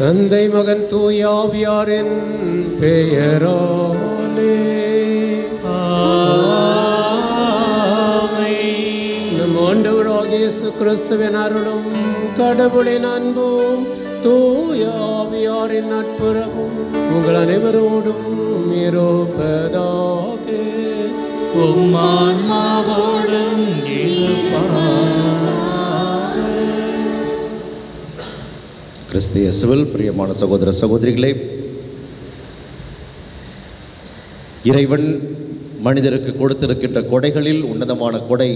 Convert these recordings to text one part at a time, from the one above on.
தந்தை மகன் தூய ஆவியாரின் பெயராலே நம் ஆண்டவராகிய இயேசு கிறிஸ்துவின் அருளும் கடவுளின் அன்பும் தூய ஆவியாரின் நட்புறவும் உங்கள் அனைவரோடும் இருப்பதாக. உம் ஆன்மாவோடும் கிறிஸ்து இயேசுவில் பிரியமான சகோதர சகோதரிகளே, இறைவன் மனிதருக்கு கொடுத்திருக்கின்ற கொடைகளில் உன்னதமான கொடை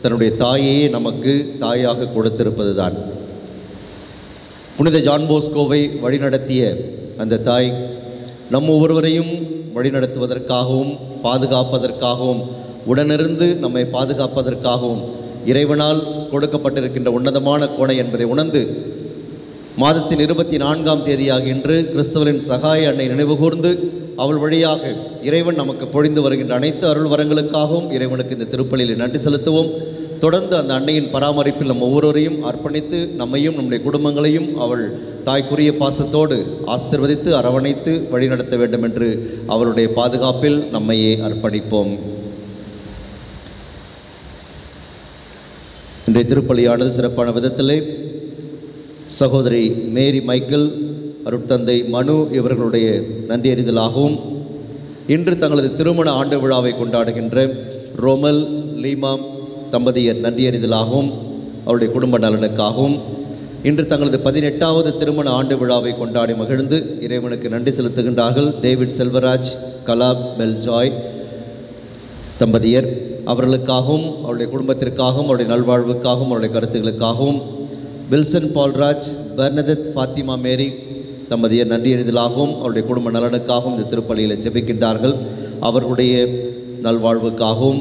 தன்னுடைய தாயையே நமக்கு தாயாக கொடுத்திருப்பதுதான். புனித ஜான் போஸ்கோவை வழிநடத்திய அந்த தாய் நம் ஒவ்வொருவரையும் வழிநடத்துவதற்காகவும் பாதுகாப்பதற்காகவும் உடனிருந்து நம்மை பாதுகாப்பதற்காகவும் இறைவனால் கொடுக்கப்பட்டிருக்கின்ற உன்னதமான கொடை என்பதை உணர்ந்து மாதத்தின் 24ஆம் தேதியாக இன்று கிறிஸ்துவரின் சகாய அன்னை நினைவுகூர்ந்து அவள் வழியாக இறைவன் நமக்கு பொழிந்து வருகின்ற அனைத்து அருள் வரங்களுக்காகவும் இறைவனுக்கு இந்த திருப்பலியில் நன்றி செலுத்துவோம். தொடர்ந்து அந்த அன்னையின் பராமரிப்பில் நம் ஒவ்வொருவரையும் அர்ப்பணித்து நம்மையும் நம்முடைய குடும்பங்களையும் அவள் தாய்க்குரிய பாசத்தோடு ஆசீர்வதித்து அரவணைத்து வழிநடத்த வேண்டும் என்று அவளுடைய பாதுகாப்பில் நம்மையே அர்ப்பணிப்போம். இன்றைய திருப்பலியானது சிறப்பான விதத்திலே சகோதரி மேரி மைக்கேல், அருட்தந்தை மனு இவர்களுடைய நன்றியறிதலாகவும் இன்று தங்களது திருமண ஆண்டு விழாவை கொண்டாடுகின்ற ரோமல் லீமா தம்பதியர் நன்றியறிதலாகவும் அவருடைய குடும்ப நலனுக்காகவும் இன்று தங்களது 18வது திருமண ஆண்டு விழாவை கொண்டாடி மகிழ்ந்து இறைவனுக்கு நன்றி செலுத்துகின்றார்கள் டேவிட் செல்வராஜ், கலாப் பெல்ஜாய் தம்பதியர். அவர்களுக்காகவும் அவருடைய குடும்பத்திற்காகவும் அவருடைய நல்வாழ்வுக்காகவும் அவருடைய கருத்துக்களுக்காகவும் வில்சன் பால்ராஜ், பெர்னதெத் ஃபாத்திமா மேரி தம்பதியர் நன்றியறிதலாகவும் அவருடைய குடும்ப நலனுக்காகவும் இந்த திருப்பலியில் ஜெபிக்கின்றார்கள். அவர்களுடைய நல்வாழ்வுக்காகவும்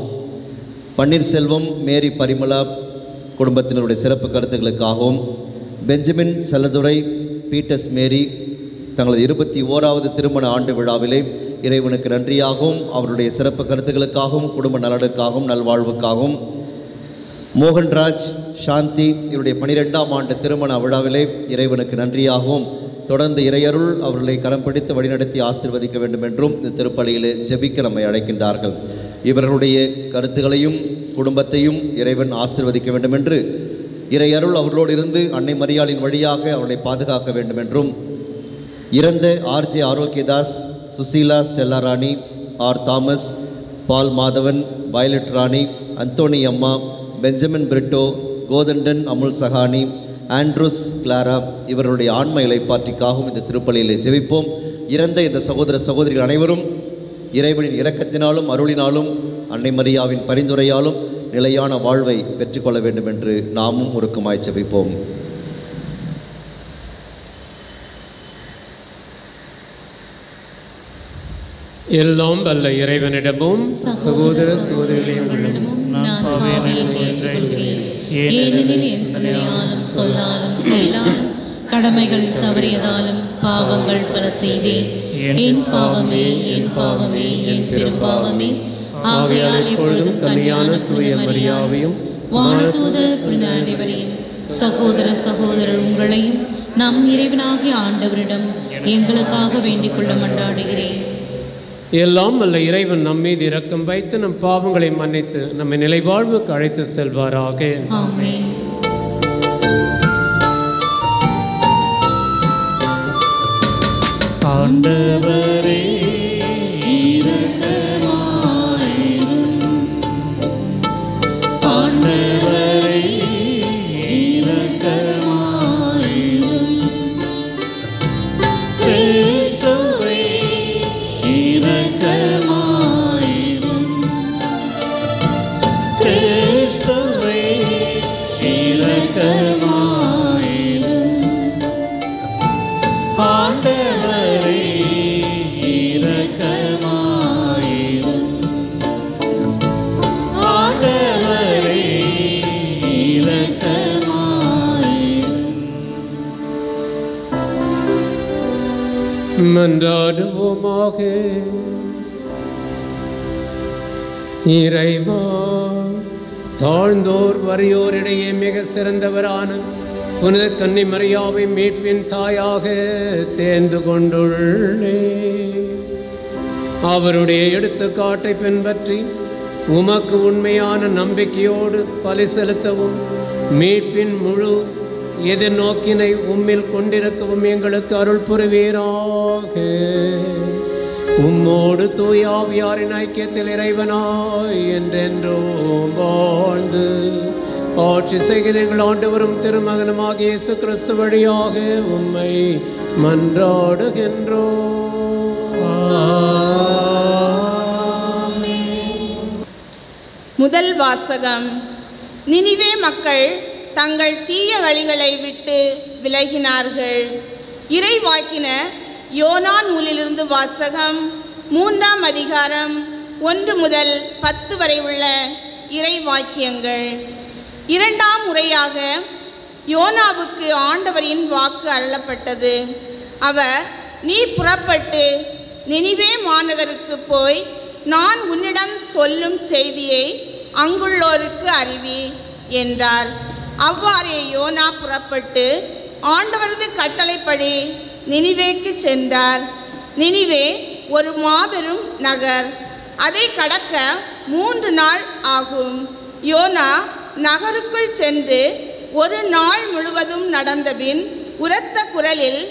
பன்னீர்செல்வம் மேரி பரிமளா குடும்பத்தினருடைய சிறப்பு கருத்துக்களுக்காகவும் பெஞ்சமின் செல்லதுரை பீட்டர்ஸ் மேரி தங்களது 21வது திருமண ஆண்டு விழாவிலே இறைவனுக்கு நன்றியாகவும் அவருடைய சிறப்பு கருத்துக்களுக்காகவும் குடும்ப நலனுக்காகவும் நல்வாழ்வுக்காகவும் மோகன்ராஜ் சாந்தி இவருடைய 12ஆம் ஆண்டு திருமண விழாவிலே இறைவனுக்கு நன்றியாகவும் தொடர்ந்து இறையருள் அவர்களை கரம் பிடித்து வழிநடத்தி ஆசீர்வதிக்க வேண்டும் என்றும் இந்த திருப்பலியிலே ஜெபிக்க நம்மை அழைக்கின்றார்கள். இவர்களுடைய கருத்துகளையும் குடும்பத்தையும் இறைவன் ஆசீர்வதிக்க வேண்டும் என்று இறையருள் அவர்களோடு இருந்து அன்னை மரியாளின் வழியாக அவர்களை பாதுகாக்க வேண்டும் என்றும் இறந்த RJ Arokiyadas, Susheela Stella Rani, R Thomas, Paul Madhavan, Violet Rani, Anthony அம்மா, Benjamin Britto, Kothandan Amul Sahani, Andrews Clara இவர்களுடைய ஆன்ம இலைப்பாற்றிக்காகவும் இந்த திருப்பலியிலே ஜெபிப்போம். இறந்த இந்த சகோதர சகோதரிகள் அனைவரும் இறைவனின் இரக்கத்தினாலும் அருளினாலும் அன்னை மரியாவின் பரிந்துரையாலும் நிலையான வாழ்வை பெற்றுக்கொள்ள வேண்டும் என்று நாமும் உருக்கமாய் ஜெபிப்போம். எல்லாம் வல்ல இறைவனிடமும் சகோதர சகோதரிகளிடமும் நான் பாவியேன் ஏற்றுக்கொள்கிறேன். ஏனெனில் என் சிந்தனையாலும் சொல்லாலும் செயலாலும் கடமைகள் தவறியதாலும் பாவங்கள் பல செய்தேன். என் பாவமே என் பாவமே என் பெரும்பாவமே. ஆகையால் இப்பொழுதும் கல்யாண புனித மரியாவையும் வானதூதர் புனித அனைவரையும் சகோதர சகோதரர் உங்களையும் நம் இறைவனாகிய ஆண்டவரிடம் எங்களுக்காக வேண்டிக் கொள்ள மன்றாடுகிறேன். எல்லாம் வல்ல இறைவன் நம் மீது இரக்கம் வைத்து நம் பாவங்களை மன்னித்து நம்மை நிலைவாழ்வுக்கு அழைத்து செல்வாராக. ஆமென். ஆண்டவரே மன்றாடுவோமாக. இறைவா, தாழ்ந்தோர் வறியோரிடையே மிக சிறந்தவரான புனித கன்னி மரியாவை மீட்பின் தாயாக தேர்ந்து கொண்டுள்ளே. அவருடைய எடுத்துக்காட்டை பின்பற்றி உமக்கு உண்மையான நம்பிக்கையோடு பலி செலுத்தவும் மீட்பின் முழு எதிர்நோக்கினை உம்மில் கொண்டிருக்கவும் எங்களுக்கு அருள் புரிவீராக. உம்மோடு தூய ஆவியாரின் ஐக்கியத்தில் இறைவனாய் என்றென்றும் வாழ்ந்து ஆட்சி செய்கிறீர்கள். ஆண்டவரும் திருமகனுமாகிய இயேசு கிறிஸ்து வழியாக உம்மை மன்றாடுகின்றோம். முதல் வாசகம். நினிவே மக்கள் தங்கள் தீய வழிகளை விட்டு விலகினார்கள். இறைவாக்கினர் யோனா நூலிலிருந்து வாசகம். 3ஆம் அதிகாரம் 1 முதல் 10 வரை உள்ள இறைவாக்கியங்கள். 2ஆம் முறையாக யோனாவுக்கு ஆண்டவரின் வாக்கு அருளப்பட்டது. அவர், நீ புறப்பட்டு நினிவே மாநகருக்கு போய் நான் உன்னிடம் சொல்லும் செய்தியை அங்குள்ளோருக்கு அறிவி என்றார். அவ்வாறே யோனா புறப்பட்டு ஆண்டவரது கட்டளைப்படி நினிவேக்கு சென்றார். நினிவே ஒரு மாபெரும் நகர். அதை கடக்க 3 நாள் ஆகும். யோனா நகருக்குள் சென்று ஒரு நாள் முழுவதும் நடந்தபின் உரத்த குரலில்,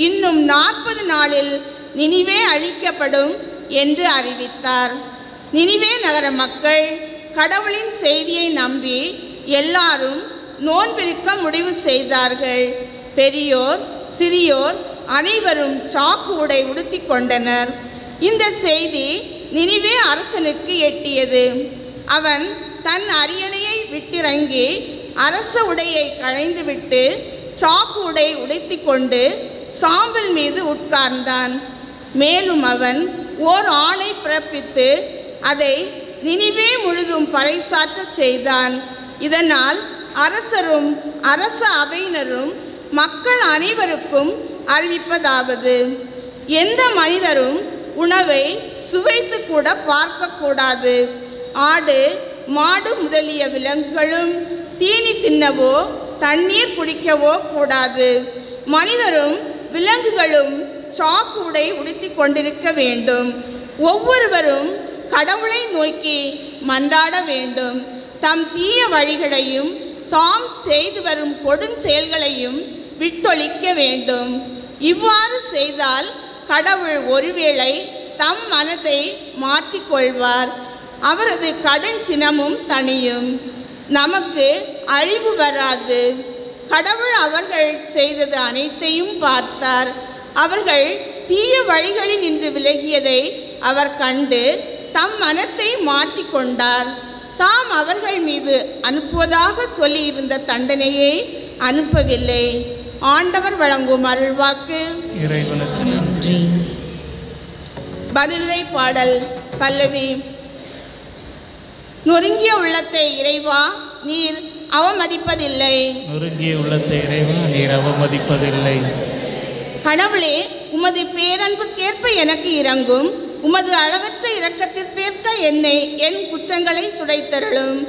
இன்னும் 40 நாளில் நினிவே அழிக்கப்படும் என்று அறிவித்தார். நினிவே நகர மக்கள் கடவுளின் செய்தியை நம்பி எல்லாரும் நோன்பிருக்க முடிவு செய்தார்கள். பெரியோர் சிறியோர் அனைவரும் சாக்கு உடை உடுத்தி கொண்டனர். இந்த செய்தி நினிவே அரசனுக்கு எட்டியது. அவன் தன் அரியணையை விட்டிறங்கி அரச உடையை களைந்துவிட்டு சாக்கு உடை உடைத்து கொண்டு சாம்பல் மீது உட்கார்ந்தான். மேலும் அவன் ஓர் ஆணை பிறப்பித்து அதை நினிவே முழுதும் பறைசாற்ற செய்தான். இதனால் அரசரும் அரச அவையினரும் மக்கள் அனைவருக்கும் அறிவிப்பதாவது, எந்த மனிதரும் உணவை சுவைத்து கூட பார்க்கக்கூடாது. ஆடு மாடு முதலிய விலங்குகளும் தீனி தின்னவோ தண்ணீர் குடிக்கவோ கூடாது. மனிதரும் விலங்குகளும் சாக்கு உடை உடுத்தி கொண்டிருக்க வேண்டும். ஒவ்வொருவரும் கடவுளை நோக்கி மன்றாட வேண்டும். தம் தீய வழிகளையும் தாம் செய்து வரும் கொடுஞ்செயல்களையும் விட்டொழிக்க வேண்டும். இவ்வாறு செய்தால் கடவுள் ஒருவேளை தம் மனதை மாற்றிக்கொள்வார். அவரது கடும் சினமும் தணியும். நமக்கு அழிவு வராது. கடவுள் அவர்கள் செய்தது அனைத்தையும் பார்த்தார். அவர்கள் தீய வழிகளில் நின்று விலகியதை அவர் கண்டு தம் மனத்தை மாற்றிக்கொண்டார். தாம் அவர்கள் மீது அனுப்புவதாக சொல்லியிருந்த தண்டனையை அனுப்பவில்லை. ஆண்டவர் வழங்கும் அருள்வாக்கு. இறைவனுக்கு நன்றி. பதிலுரை பாடல். பல்லவி. நொறுங்கிய உள்ளத்தை இறைவா நீர் அவமதிப்பதில்லை. நொறுங்கிய உள்ளத்தை இறைவா நீர் அவமதிப்பதில்லை. கடவுளே, உமது பேரன்புக்கேற்ப எனக்கு இரங்கும். உமது அளவற்ற இரக்கத்திற்கேற்ப என்னை என் குற்றங்களை துடைத்தருளும்.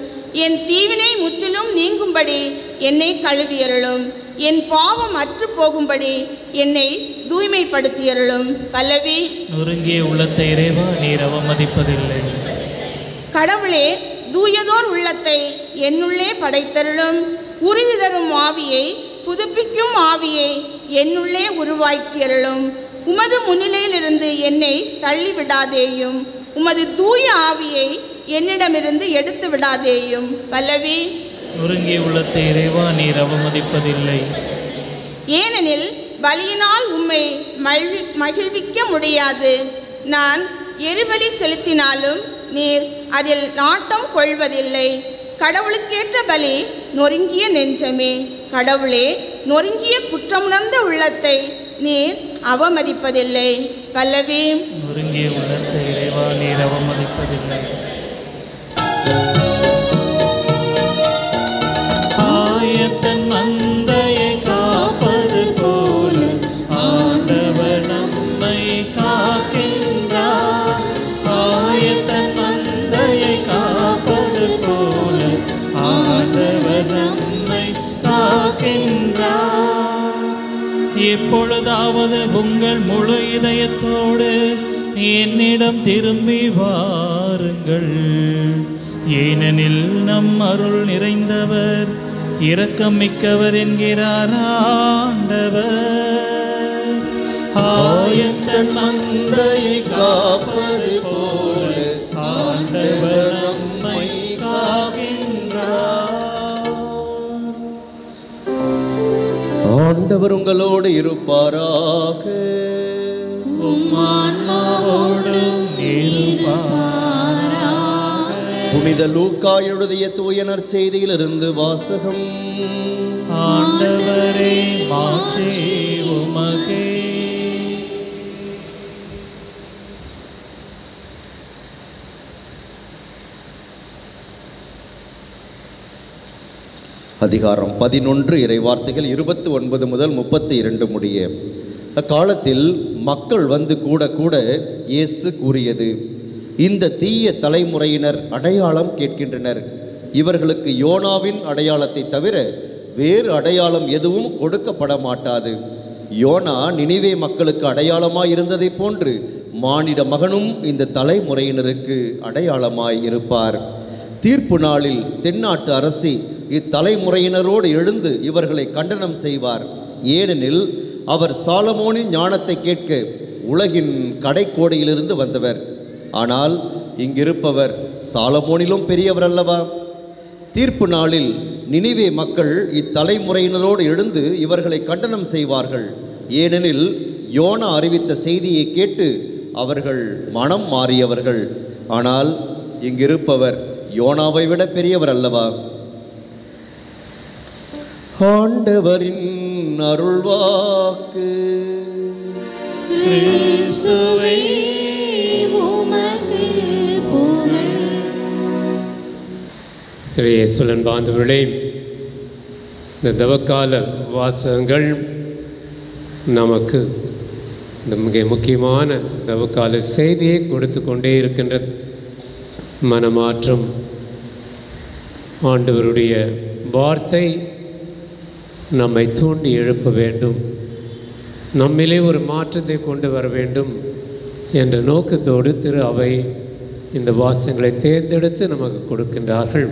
என் தீவினை முற்றிலும் நீங்கும்படி என்னை கழுவியருளும். என் பாவம் அற்று போகும்படி என்னை தூய்மைப்படுத்தியருளும். பல்லவி. நொறுங்கிய உள்ளத்தை இறைவா நீர் அவமதிப்பதில்லை. கடவுளே, தூயதோர் உள்ளத்தை என்னுள்ளே படைத்தருளும். உறுதி தரும் ஆவியை, புதுப்பிக்கும் ஆவியை என்னுள்ளே உருவாக்கியருளும். உமது முன்னிலையிலிருந்து என்னை தள்ளிவிடாதேயும். உமது தூய ஆவியை என்னிடமிருந்து எடுத்து விடாதேயும். பல்லவி. நொறுங்கிய உள்ளத்தை இறைவா நீர் அவமதிப்பதில்லை. ஏனெனில் பலியினால் உம்மை மகிழ்விக்க முடியாது. நான் எரிபலி செலுத்தினாலும் நீர் அதில் நாட்டம் கொள்வதில்லை. கடவுளுக்கேற்ற பலி நொறுங்கிய நெஞ்சமே. கடவுளே, நொறுங்கிய குற்றமுணர்ந்த உள்ளத்தை நீர் அவமதிப்பதில்லை. பல்லவி. நொறுங்கிய உள்ளத்தை இறைவா நீர் அவமதிப்பதில்லை. ஆயத்தன் மந்தையை காப்பது போல ஆண்டவர் நம்மை காக்கின்றார். ஆயத்தன் மந்தையை காப்பது போல ஆண்டவர் நம்மை காக்கின்றார். எப்பொழுதாவது உங்கள் முழு இதயத்தோடு என்னிடம் திரும்பி வாருங்கள். ஏனெனில் நம் அருள் நிறைந்தவர் இரக்கம் மிக்கவர் என்கிறார் ஆண்டவர். ஆயத்தன் மந்தையை காப்பது போல ஆண்டவர் நம்மை காக்கின்றார். ஆண்டவர் உங்களோடு இருப்பாராக. புனித லூக்கா எழுதிய தூய நற்செய்தியிலிருந்து வாசகம். ஆண்டவரே மாட்சி உமக்கே. அதிகாரம் 11 இறைவார்த்தைகள் 29 முதல் 32 முடிய. அக்காலத்தில் மக்கள் வந்து கூட கூட இயேசு கூறியது, இந்த தீய தலைமுறையினர் அடையாளம் கேட்கின்றனர். இவர்களுக்கு யோனாவின் அடையாளத்தை தவிர வேறு அடையாளம் எதுவும் கொடுக்கப்பட மாட்டாது. யோனா நினிவே மக்களுக்கு அடையாளமாய் இருந்ததை போன்று மானிட மகனும் இந்த தலைமுறையினருக்கு அடையாளமாய் இருப்பார். தீர்ப்பு நாளில் தென்னாட்டு அரசி இத்தலைமுறையினரோடு எழுந்து இவர்களை கண்டனம் செய்வார். ஏனெனில் அவர் சாலமோனின் ஞானத்தை கேட்க உலகின் கடைக்கோடியிலிருந்து வந்தவர். ஆனால் இங்கிருப்பவர் சாலமோனிலும் பெரியவர் அல்லவா? தீர்ப்பு நாளில் நினிவே மக்கள் இத்தலைமுறையினரோடு எழுந்து இவர்களை கண்டனம் செய்வார்கள். ஏனெனில் யோனா அறிவித்த செய்தியை கேட்டு அவர்கள் மனம் மாறியவர்கள். ஆனால் இங்கிருப்பவர் யோனாவை விட பெரியவர் அல்லவா? ஆண்டவரின் அருள்வாக்கு. கிறிஸ்துவே உமக்கு புகழ். இயேசுவின் பாந்தவர்களே, இந்த தவக்கால வாசகங்கள் நமக்கு இந்த மிக முக்கியமான தவக்கால செய்தியை கொடுத்து கொண்டே இருக்கின்றது. மனமாற்றம், ஆண்டவருடைய வார்த்தை நம்மை தூண்டி எழுப்ப வேண்டும், நம்மிலே ஒரு மாற்றத்தை கொண்டு வர வேண்டும் என்ற நோக்கத்தோடு திரு அவை இந்த வாசகங்களை தேர்ந்தெடுத்து நமக்கு கொடுக்கின்றார்கள்.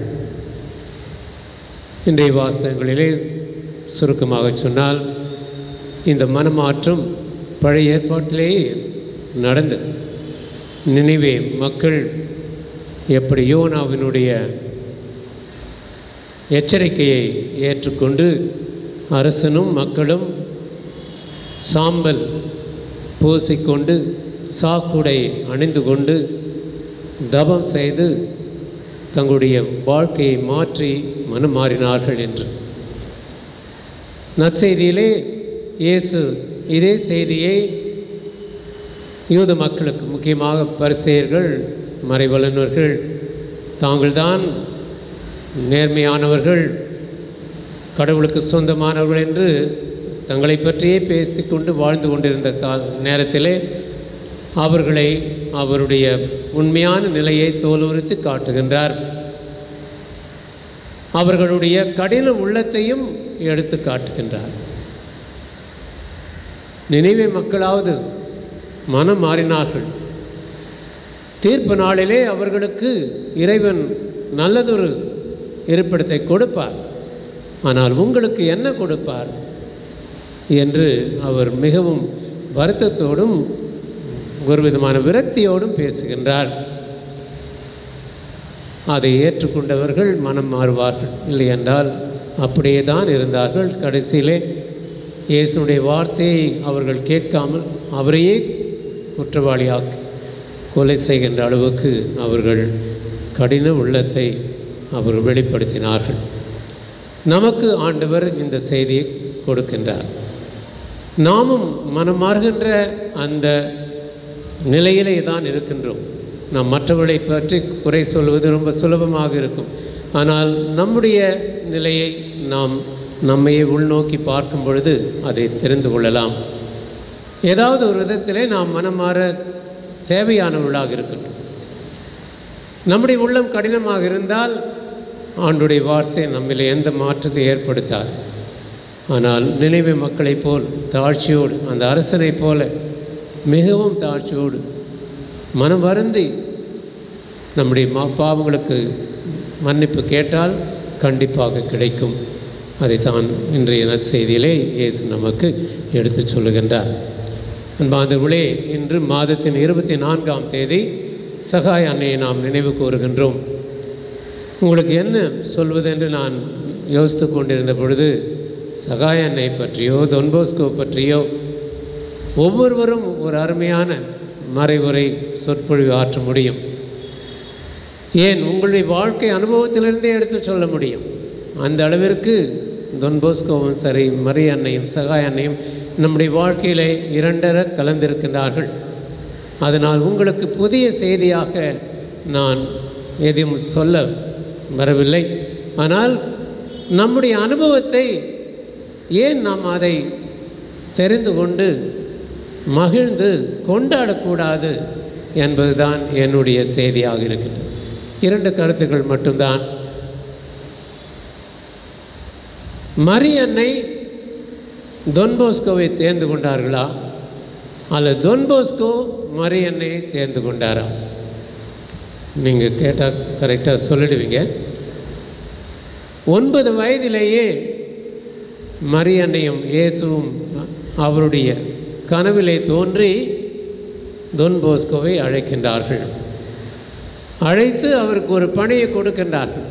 இன்றைய வாசகங்களிலே சுருக்கமாக சொன்னால், இந்த மனமாற்றம் பழைய ஏற்பாட்டிலேயே நடந்தது. நினிவே மக்கள் எப்படி யோனாவினுடைய எச்சரிக்கையை ஏற்றுக்கொண்டு அரசனும் மக்களும் சாம்பல் பூசிக்கொண்டு சாக்குடை அணிந்து கொண்டு தபம் செய்து தங்களுடைய வாழ்க்கையை மாற்றி மனம் மாறினார்கள் என்று நற்செய்தியிலே இயேசு இதே செய்தியை யூத மக்களுக்கு, முக்கியமாக பரிசேயர்கள், மறைவல்லுனர்கள், தாங்கள்தான் நேர்மையானவர்கள், கடவுளுக்கு சொந்தமானவர்கள் என்று தங்களை பற்றியே பேசிக்கொண்டு வாழ்ந்து கொண்டிருந்த நேரத்திலே அவர்களை அவருடைய உண்மையான நிலையை தோலுரித்து காட்டுகின்றார். அவர்களுடைய கடின உள்ளத்தையும் எடுத்து காட்டுகின்றார். நினைவே மக்களாவது மனம் மாறினார்கள். தீர்ப்பு நாளிலே அவர்களுக்கு இறைவன் நல்லதொரு இருப்பிடத்தை கொடுப்பார். ஆனால் உங்களுக்கு என்ன கொடுப்பார் என்று அவர் மிகவும் வருத்தத்தோடும் ஒரு விதமான விரக்தியோடும் பேசுகின்றார். அதை ஏற்றுக்கொண்டவர்கள் மனம் மாறுவார்கள், இல்லை என்றால் அப்படியே தான் இருந்தார்கள். கடைசியிலே இயேசுடைய வார்த்தையை அவர்கள் கேட்காமல் அவரையே குற்றவாளியாக்கி கொலை செய்கின்ற அளவுக்கு அவர்கள் கடின உள்ளத்தை அவர் வெளிப்படுத்தினார்கள். நமக்கு ஆண்டவர் இந்த செய்தியை கொடுக்கின்றார். நாமும் மனம் மாறுகின்ற அந்த நிலையிலே தான் இருக்கின்றோம். நாம் மற்றவர்களை பற்றி குறை சொல்வது ரொம்ப சுலபமாக இருக்கும். ஆனால் நம்முடைய நிலையை நாம் நம்மையே உள்நோக்கி பார்க்கும் பொழுது அதை தெரிந்து கொள்ளலாம். ஏதாவது ஒரு விதத்திலே நாம் மனம் மாற தேவையானவர்களாக இருக்கின்றோம். நம்முடைய உள்ளம் கடினமாக இருந்தால் ஆண்டுடைய வார்த்தை நம்மில் எந்த மாற்றத்தை ஏற்படுத்தாது. ஆனால் நினைவு மக்களைப் போல் தாழ்ச்சியோடு, அந்த அரசனைப் போல மிகவும் தாழ்ச்சியோடு மனம் வருந்தி நம்முடைய பாவங்களுக்கு மன்னிப்பு கேட்டால் கண்டிப்பாக கிடைக்கும். அதைத்தான் இன்றைய நற்செய்தியிலே இயேசு நமக்கு எடுத்து சொல்லுகின்றார். அன்பார்ந்தவர்களே, இன்று மாதத்தின் 24ஆம் தேதி சகாய அன்னையை நாம் நினைவு கூறுகின்றோம். உங்களுக்கு என்ன சொல்வதென்று நான் யோசித்து கொண்டிருந்த பொழுது, சகாய அன்னை பற்றியோ தொன்போஸ்கோ பற்றியோ ஒவ்வொருவரும் ஒரு அருமையான மறைவுரை சொற்பொழிவு ஆற்ற முடியும். ஏன், உங்களுடைய வாழ்க்கை அனுபவத்திலிருந்தே எடுத்து சொல்ல முடியும். அந்த அளவிற்கு தொன்போஸ்கோவும் சரி, மரிய அன்னையும் சகாய அன்னையும் நம்முடைய வாழ்க்கையிலே இரண்டர கலந்திருக்கின்றார்கள். அதனால் உங்களுக்கு புதிய செய்தியாக நான் எதையும் சொல்ல வரவில்லை. ஆனால் நம்முடைய அனுபவத்தை ஏன் நாம் அதை தெரிந்து கொண்டு மகிழ்ந்து கொண்டாடக்கூடாது என்பதுதான் என்னுடைய செய்தியாக இருக்கின்றது. 2 கருத்துக்கள் மட்டும்தான். மரிய அன்னை தொன்போஸ்கோவை தேர்ந்து கொண்டார்களா, அல்லது தொன்போஸ்கோ மரிய அன்னையை தேர்ந்து கொண்டாரா? நீங்கள் கேட்டால் கரெக்டாக சொல்லிடுவீங்க. 9 வயதிலேயே மரிய அன்னையும் இயேசுவும் அவருடைய கனவிலே தோன்றி தொன்போஸ்கோவை அழைக்கின்றார்கள். அழைத்து அவருக்கு ஒரு பணியை கொடுக்கின்றார்கள்.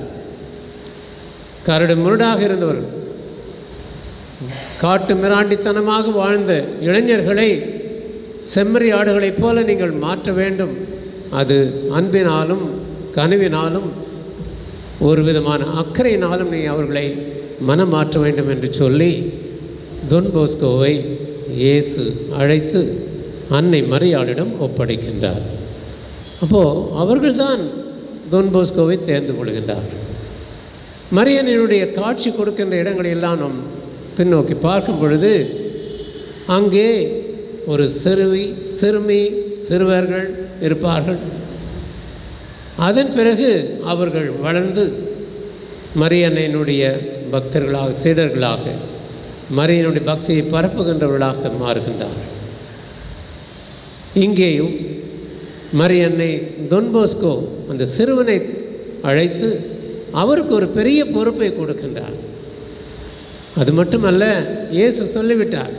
கரடு முரடாக இருந்தவர், காட்டு மிராண்டித்தனமாக வாழ்ந்த இளைஞர்களை செம்மறி ஆடுகளைப் போல நீங்கள் மாற்ற வேண்டும். அது அன்பினாலும் கனிவினாலும் ஒரு விதமான அக்கறையினாலும் நீ அவர்களை மனம் மாற்ற வேண்டும் என்று சொல்லி தொன்போஸ்கோவை இயேசு அழைத்து அன்னை மரியாளிடம் ஒப்படைக்கின்றார். அப்போது அவர்கள்தான் தொன்போஸ்கோவை தேர்ந்து கொள்கின்றார்கள். மரியனினுடைய காட்சி கொடுக்கின்ற இடங்களெல்லாம் நாம் பின்னோக்கி பார்க்கும் பொழுது அங்கே ஒரு சிறுமி சிறுவர்கள் இருப்பார்கள். அதன் பிறகு அவர்கள் வளர்ந்து மரியன்னையினுடைய பக்தர்களாக, சீடர்களாக, மரியனுடைய பக்தியை பரப்புகின்றவர்களாக மாறுகின்றார்கள். இங்கேயும் மரியன்னை தொன்போஸ்கோ அந்த சிறுவனை அழைத்து அவருக்கு ஒரு பெரிய பொறுப்பை கொடுக்கின்றார். அது மட்டுமல்ல, இயேசு சொல்லிவிட்டார்,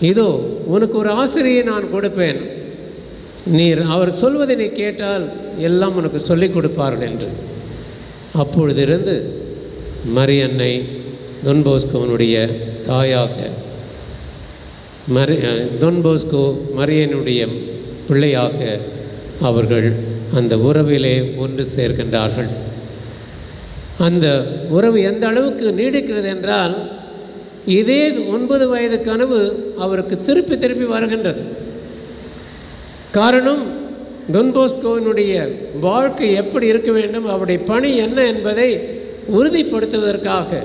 இதோ உனக்கு ஒரு ஆசிரியை நான் கொடுப்பேன், நீர் அவர் சொல்வதை நீ கேட்டால் எல்லாம் உனக்கு சொல்லிக் கொடுப்பார்கள் என்று. அப்பொழுதிருந்து மரியன்னை தொன்போஸ்கோனுடைய தாயாக, தொன்போஸ்கோ மரியனுடைய பிள்ளையாக அவர்கள் அந்த உறவிலே ஒன்று சேர்க்கின்றார்கள். அந்த உறவு எந்த அளவுக்கு நீடிக்கிறது என்றால், இதே 9 வயது கனவு அவருக்கு திருப்பி திருப்பி வருகின்றது. காரணம், தொன்போஸ்கோவினுடைய வாழ்க்கை எப்படி இருக்க வேண்டும், அவருடைய பணி என்ன என்பதை உறுதிப்படுத்துவதற்காக,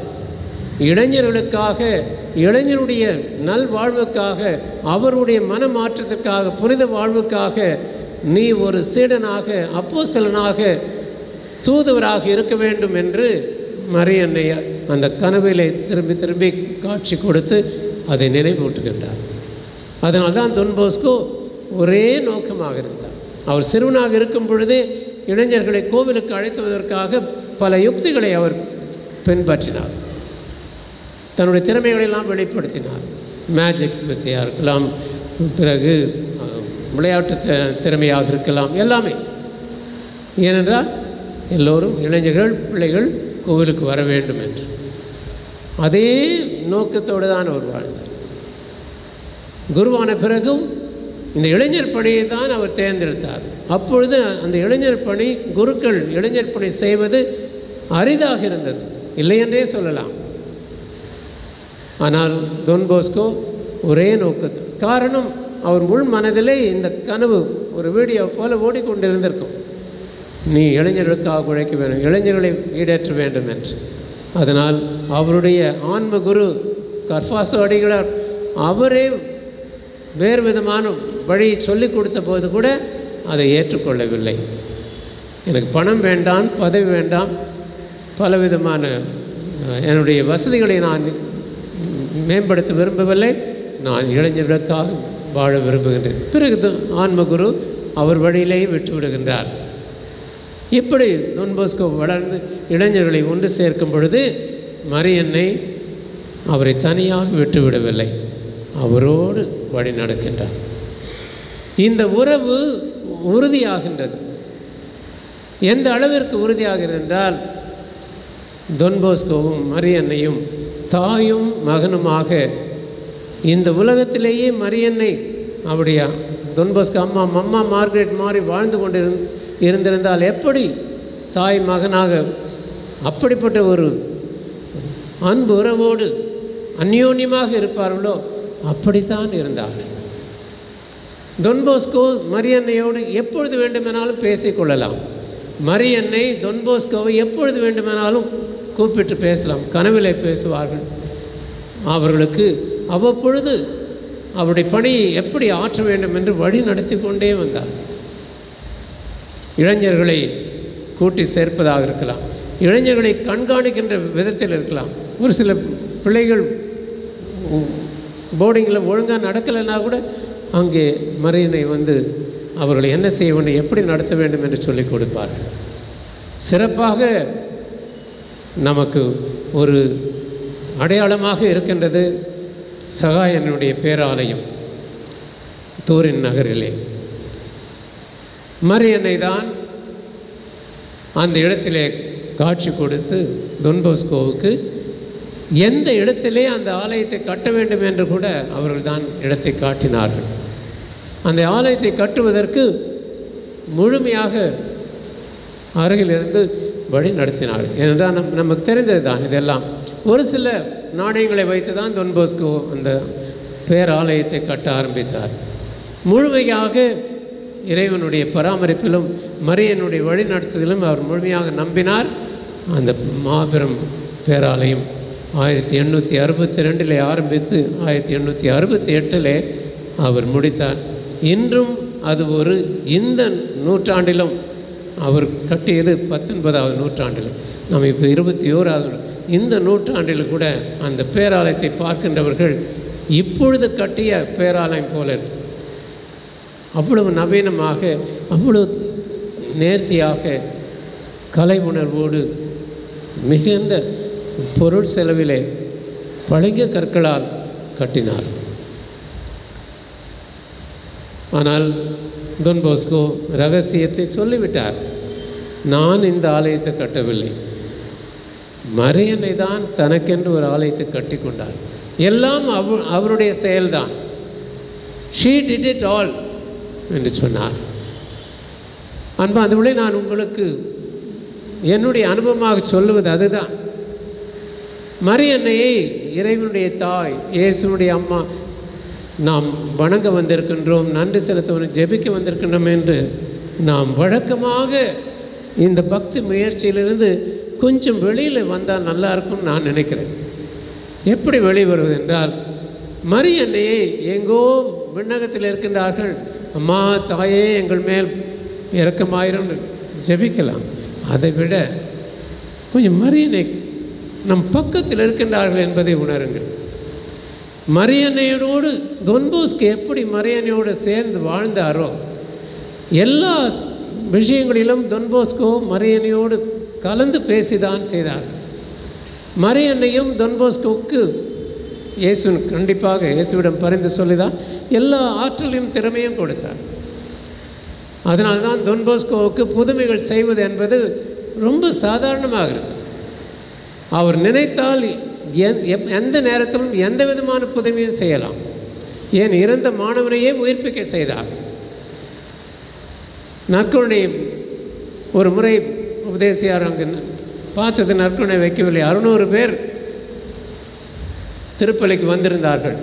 இளைஞர்களுக்காக, இளைஞருடைய நல்வாழ்வுக்காக, அவருடைய மனமாற்றத்திற்காக, புனித வாழ்வுக்காக நீ ஒரு சீடனாக, அப்போஸ்தலனாக, தூதுவராக இருக்க வேண்டும் என்று மரியன்னை அந்த கனவிலே திரும்பி திரும்பி காட்சி கொடுத்து அதை நினைவூட்டுகின்றார். அதனால்தான் தொன்போஸ்கோ ஒரே நோக்கமாக இருந்தார். அவர் சிறுவனாக இருக்கும் பொழுதே இளைஞர்களை கோவிலுக்கு அழைத்துவதற்காக பல யுக்திகளை அவர் பின்பற்றினார். தன்னுடைய திறமைகளெல்லாம் வெளிப்படுத்தினார். மேஜிக் வித்தையாக இருக்கலாம், பிறகு விளையாட்டு திறமையாக இருக்கலாம், எல்லாமே. ஏனென்றால் எல்லோரும் இளைஞர்கள், பிள்ளைகள் கோவிலுக்கு வர வேண்டும் என்று அதே நோக்கத்தோடு தான் அவர் வாழ்ந்தார். குருவான பிறகும் இந்த இளைஞர் பணியை தான் அவர் தேர்ந்தெடுத்தார். அப்பொழுது அந்த இளைஞர் பணி, குருக்கள் இளைஞர் பணி செய்வது அரிதாக இருந்தது, இல்லை என்றே சொல்லலாம். ஆனால் தொன்போஸ்கோ ஒரே நோக்கத்து, காரணம் அவர் முள் மனதிலே இந்த கனவு ஒரு வீடியோ போல ஓடிக்கொண்டிருந்திருக்கும். நீ இளைஞர்களுக்காக உழைக்க வேண்டும், இளைஞர்களை ஈடேற்ற வேண்டும் என்று. அதனால் அவருடைய ஆன்ம குரு கர்பாசோ அடிகளார் அவரே வேறு விதமான வழியை சொல்லிக் கொடுத்த போது கூட அதை ஏற்றுக்கொள்ளவில்லை. எனக்கு பணம் வேண்டாம், பதவி வேண்டாம், பலவிதமான என்னுடைய வசதிகளை நான் மேம்படுத்த விரும்பவில்லை, நான் இளைஞர்களுக்காக வாழ விரும்புகின்றேன். பிறகு ஆன்மகுரு அவர் வழியிலேயே விட்டு விடுகின்றார். இப்படி டொன் பாஸ்கோ வளர்ந்து இளைஞர்களை ஒன்று சேர்க்கும் பொழுது மரியன்னை அவரை தனியாக விட்டுவிடவில்லை, அவரோடு வழி நடக்கின்றார். இந்த உறவு உறுதியாகின்றது. எந்த அளவிற்கு உறுதியாகிறது என்றால், டொன் பாஸ்கோவும் மரியன்னையும் தாயும் மகனுமாக இந்த உலகத்திலேயே மரியன்னை அவருடைய டொன் பாஸ்கோ அம்மா மார்கரெட் மாதிரி வாழ்ந்து கொண்டு இருந்திருந்தால் எப்படி தாய் மகனாக அப்படிப்பட்ட ஒரு அன்பு உறவோடு அந்யோன்யமாக இருப்பார்களோ அப்படித்தான் இருந்தார்கள். டொன் பாஸ்கோ மரியன்னையோடு எப்பொழுது வேண்டுமானாலும் பேசிக்கொள்ளலாம். மரியன்னை டொன் பாஸ்கோவை எப்பொழுது வேண்டுமானாலும் கூப்பிட்டு பேசலாம், கனவிலே பேசுவார்கள். அவர்களுக்கு அவ்வப்பொழுது அவருடைய பணியை எப்படி ஆற்ற வேண்டும் என்று வழி நடத்தி கொண்டே வந்தார். இளைஞர்களை கூட்டி சேர்ப்பதாக இருக்கலாம், இளைஞர்களை கண்காணிக்கின்ற விதத்தில் இருக்கலாம். ஒரு சில பிள்ளைகள் போர்டிங்கில் ஒழுங்காக நடக்கலைன்னா கூட அங்கே மரியன்னை வந்து அவர்களை என்ன செய்ய வேண்டும், எப்படி நடத்த வேண்டும் என்று சொல்லிக் கொடுப்பார்கள். சிறப்பாக நமக்கு ஒரு அடையாளமாக இருக்கின்றது சகாயனுடைய பேராலயம் தூரின் நகரிலே. மரியன்னை தான் அந்த இடத்திலே காட்சி கொடுத்து டொன் பாஸ்கோவுக்கு எந்த இடத்திலே அந்த ஆலயத்தை கட்ட வேண்டும் என்று கூட அவர்கள் தான் இடத்தை காட்டினார்கள். அந்த ஆலயத்தை கட்டுவதற்கு முழுமையாக அருகிலிருந்து வழி நடத்தினார்கள். ஏனென்றால் நமக்கு தெரிந்தது தான் இதெல்லாம். ஒரு சில நாணயங்களை வைத்து தான் டொன் பாஸ்கோ அந்த பேராலயத்தை கட்ட ஆரம்பித்தார். முழுமையாக இறைவனுடைய பராமரிப்பிலும் மரியனுடைய வழி நடத்துதலும் அவர் முழுமையாக நம்பினார். அந்த மாபெரும் பேராலயம் 1862 ஆரம்பித்து 1868 அவர் முடித்தார். இன்றும் அது ஒரு இந்த நூற்றாண்டிலும் அவர் கட்டியது 19ஆவது நூற்றாண்டில், நம்ம இப்போ 21ஆவது இந்த நூற்றாண்டில் கூட அந்த பேராலயத்தை பார்க்கின்றவர்கள் இப்பொழுது கட்டிய பேராலயம் போல அவ்வளவு நவீனமாக, அவ்வளவு நேர்த்தியாக, கலை உணர்வோடு மிகுந்த பொருள் செலவிலே பழைய கற்களால் கட்டினார். ஆனால் டொன் பாஸ்கோ ரகசியத்தை சொல்லிவிட்டார். நான் இந்த ஆலயத்தை கட்டவில்லை, மரியன்னை தான் தனக்கென்று ஒரு ஆலயத்தை கட்டி கொண்டார். எல்லாம் அவருடைய செயல்தான். ஷீ டிட் இட் ஆல் என்று சொன்னார். அன்பா அதுபோல நான் உங்களுக்கு என்னுடைய அனுபவமாக சொல்லுவது அதுதான். மரியன்னையை இறைவனுடைய தாய், இயேசுனுடைய அம்மா, நாம் வணங்க வந்திருக்கின்றோம், நன்றி செலுத்த ஜெபிக்க வந்திருக்கின்றோம் என்று நாம் வழக்கமாக இந்த பக்தி முயற்சியிலிருந்து கொஞ்சம் வெளியில் வந்தால் நல்லா இருக்கும்னு நான் நினைக்கிறேன். எப்படி வெளியே வருவது என்றால், மரியன்னையை எங்கோ விண்ணகத்தில் இருக்கின்றார்கள், அம்மா தாயே எங்கள் மேல் இரக்கமாயிரம் ஜெபிக்கலாம். அதை விட கொஞ்சம் மரியன்னை நம் பக்கத்தில் இருக்கின்றார்கள் என்பதை உணருங்கள். மரியன்னையோடு டொன் பாஸ்கோ எப்படி மரியன்னையோடு சேர்ந்து வாழ்ந்தாரோ, எல்லா விஷயங்களிலும் டொன் பாஸ்கோ மரியன்னையோடு கலந்து பேசிதான் செய்தார். மரியன்னையும் டொன் பாஸ்கோவுக்கு இயேசு கண்டிப்பாக இயேசுவிடம் பரிந்து சொல்லிதான் எல்லா ஆற்றலையும் திறமையும் கொடுத்தார். அதனால்தான் டொன் பாஸ்கோவுக்கு புதுமைகள் செய்வது என்பது ரொம்ப சாதாரணமாக இருக்கு. அவர் நினைத்தால் எந்த நேரத்திலும் எந்த விதமான புதுமையும் செய்யலாம். ஏன் இறந்த மாணவனையே உயிர்ப்பிக்க செய்தார். நற்கருணை ஒரு முறை உபதேசியார் அங்கு பார்த்தது நற்கருணை வைக்கவில்லை. 600 பேர் திருப்பலிக்கு வந்திருந்தார்கள்.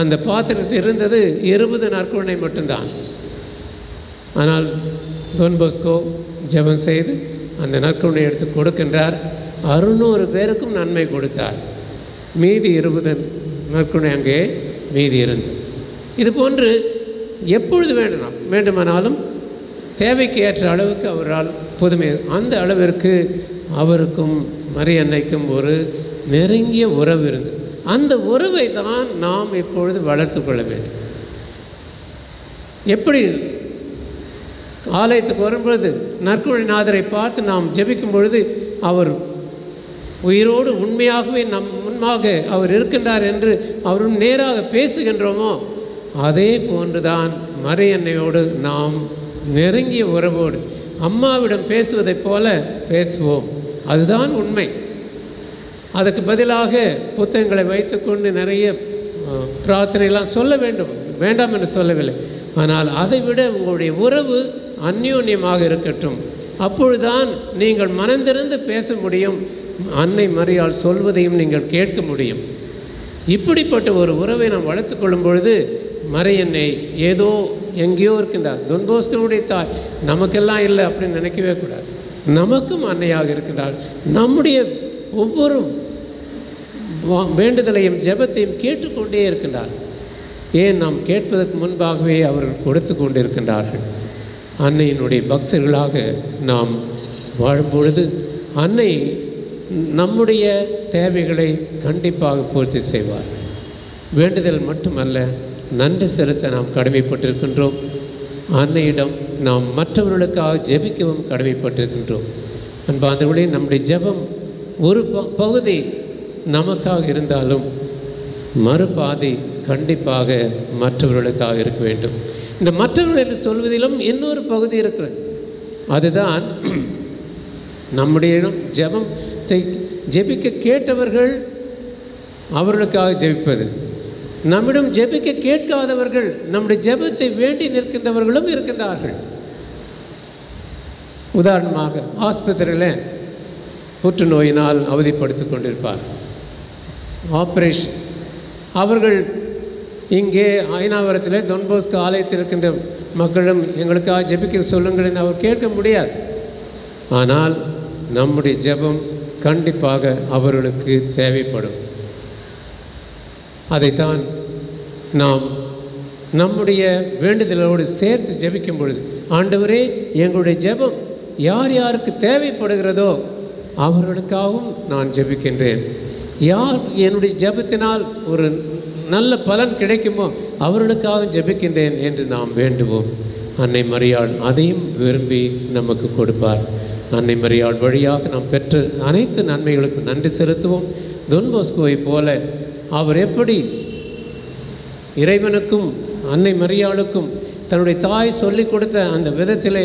அந்த பாத்திரத்தில் இருந்தது 20 நற்கருணை மட்டும்தான். ஆனால் டொன் பாஸ்கோ ஜெபம் செய்து அந்த நற்கருணை எடுத்து கொடுக்கின்றார். 600 பேருக்கும் நன்மை கொடுத்தார். மீதி 20 நற்கருணை அங்கே மீதி இருந்தது. இது போன்று எப்பொழுது வேண்டுமானாலும் தேவைக்கு ஏற்ற அளவுக்கு அவரால் புதுமை, அந்த அளவிற்கு அவருக்கும் மரியன்னைக்கும் ஒரு நெருங்கிய உறவு இருந்தது. அந்த உறவை தான் நாம் இப்பொழுது வளர்த்து கொள்ள வேண்டும். எப்படி ஆலயத்துக்கு வரும்பொழுது நற்கருணைநாதரை பார்த்து நாம் ஜெபிக்கும் பொழுது அவர் உயிரோடு உண்மையாகவே நம் முன்பாக அவர் இருக்கின்றார் என்று அவரும் நேராக பேசுகின்றோமோ, அதே போன்றுதான் மரியன்னையோடு நாம் நெருங்கிய உறவோடு அம்மாவிடம் பேசுவதைப் போல பேசுவோம். அதுதான் உண்மை. அதுக்கு பதிலாக புத்தகங்களை வைத்துக்கொண்டு நிறைய பிரார்த்தனைலாம் சொல்ல வேண்டும், வேண்டாம் என்று சொல்லவில்லை. ஆனால் அதைவிட உங்களுடைய உறவு அந்யோன்யமாக இருக்கட்டும். அப்பொழுதுதான் நீங்கள் மனந்திறந்து பேச முடியும், அன்னை மரியாள் சொல்வதையும் நீங்கள் கேட்க முடியும். இப்படிப்பட்ட ஒரு உறவை நாம் வளர்த்து கொள்ளும் பொழுது மரியன்னை ஏதோ எங்கேயோ இருக்கின்றார். தொன் போஸ்கோவுடைய தாய் நமக்கெல்லாம் இல்லை அப்படின்னு நினைக்கவே கூடாது. நமக்கும் அன்னையாக இருக்கின்றார். நம்முடைய ஒவ்வொரு வேண்டுதலையும் ஜெபத்தையும் கேட்டுக்கொண்டே இருக்கின்றார். ஏன் நாம் கேட்பதற்கு முன்பாகவே அவர்கள் கொடுத்து கொண்டிருக்கின்றார்கள். அன்னையினுடைய பக்தர்களாக நாம் வாழும்பொழுது அன்னை நம்முடைய தேவைகளை கண்டிப்பாக பூர்த்தி செய்வார். வேண்டுதல் மட்டுமல்ல, நன்றி செலுத்த நாம் கடமைப்பட்டிருக்கின்றோம். அன்னையிடம் நாம் மற்றவர்களுக்காக ஜெபிக்கவும் கடமைப்பட்டிருக்கின்றோம். அன்பார்ந்தவர்களே, நம்முடைய ஜெபம் ஒரு பகுதி நமக்காக இருந்தாலும் மறுபாதி கண்டிப்பாக மற்றவர்களுக்காக இருக்க வேண்டும். இந்த மற்றவர்கள் என்று சொல்வதிலும் இன்னொரு பகுதி இருக்கிறது. அதுதான் நம்முடைய ஜெபத்தை ஜெபிக்க கேட்டவர்கள் அவர்களுக்காக ஜெபிப்பது. நம்மிடம் ஜெபிக்க கேட்காதவர்கள் நம்முடைய ஜெபத்தை வேண்டி நிற்கின்றவர்களும் இருக்கின்றார்கள். உதாரணமாக ஆஸ்பத்திரியில் புற்றுநோயினால் அவதிப்படுத்திக் கொண்டிருப்பார், ஆப்ரேஷன். அவர்கள் இங்கே ஐநாவரத்தில் தொன் போஸ்கோ ஆலயத்தில் இருக்கின்ற மக்களும் எங்களுக்காக ஜெபிக்க சொல்லுங்கள் என்று அவர் கேட்க முடியாது. ஆனால் நம்முடைய ஜெபம் கண்டிப்பாக அவர்களுக்கு தேவைப்படும். அதைத்தான் நாம் நம்முடைய வேண்டுதலோடு சேர்த்து ஜெபிக்கும் பொழுது, ஆண்டவரே, எங்களுடைய ஜெபம் யார் யாருக்கு தேவைப்படுகிறதோ அவர்களுக்காகவும் நான் ஜெபிக்கின்றேன். யார் என்னுடைய ஜெபத்தினால் ஒரு நல்ல பலன் கிடைக்குமோ அவர்களுக்காக ஜெபிக்கின்றேன் என்று நாம் வேண்டுவோம். அன்னை மரியாள் அதையும் விரும்பி நமக்கு கொடுப்பார். அன்னை மரியாள் வழியாக நாம் பெற்ற அனைத்து நன்மைகளுக்கும் நன்றி செலுத்துவோம். தொன் போஸ்கோவை போல அவர் எப்படி இறைவனுக்கும் அன்னை மரியாளுக்கும் தன்னுடைய தாய் சொல்லிக் கொடுத்த அந்த விதத்திலே